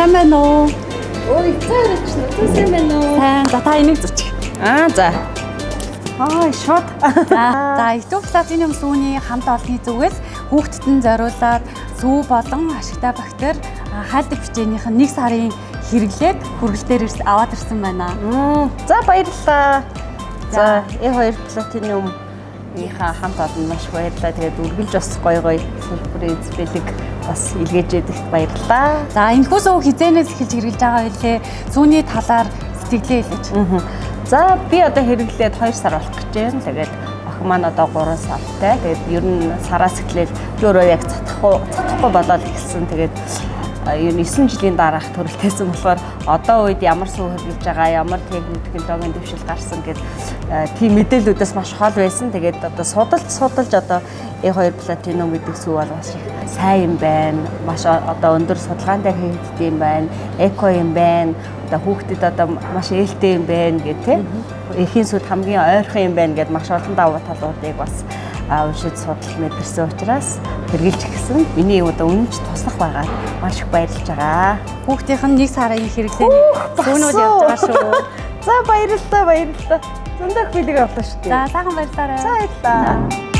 сайн байна уу? Ой, цаарч нь сайн байна уу? Сайн. За та энийг зүчих. За. Шууд. За, YouTube Platinum сүүний хамт олонний зүгээс хүүхдэд нь зориулаад сүү болон ашигтай бактери хайлтг бичээнийх нь 1 сарын хэрэглээд хүргэлтээр аваад ирсэн байна. За баярлалаа. За, E2 Platinum хамт олон маш баярлалаа. Тэгээд үргэлж бас гоё хэлбэрийн бэлэг бас илгээж ядагт баярлалаа. За, энэхүү сүү хизээнээс эхэлж хэрэглэж байгаа байлээ. Сүүний талаар сэтгэлээ хэлээч. За, би одоо хэрэглээд 2 сар болох гэж байна. Тэгээд охин маань одоо 3 сартай. Тэгээд ер нь сараас эхлээл өөрөө яг цатахгүй болоод эхэлсэн. Тэгээд ер нь 9 жилийн дараах төрөлтэйсэн болохоор одоо үед ямар сүү хэрэглэж байгаа, ямар техник технологийн дэвшил гарсан гэд тийм мэдээллүүдээс маш хол байсан. Тэгээд одоо судалж одоо E2 Platinum гэдэг сүү бол маш сайн юм байна. Маш одоо өндөр судалгаан дээр хийгддэг юм байна. Эко юм байна. Одоо хүүхдэд одоо маш ээлтэй юм байна гэх тийм. Эхийн сүд хамгийн ойрхон юм байна гэд маш олон давуу талуудыг бас уншиж судалж мэдэрсэн учраас хэрэгжилж гисэн. Миний одоо үнэнч туслах байгаад маш их баярлж байгаа. Хүүхдийнх нь 1 сарын хэрэглээний сүүнүүд явж байгаа шүү. За баярлалаа. Зөндөх бэлэг авлаа шүү дээ. За сайхан баярлалаа. За баярлалаа.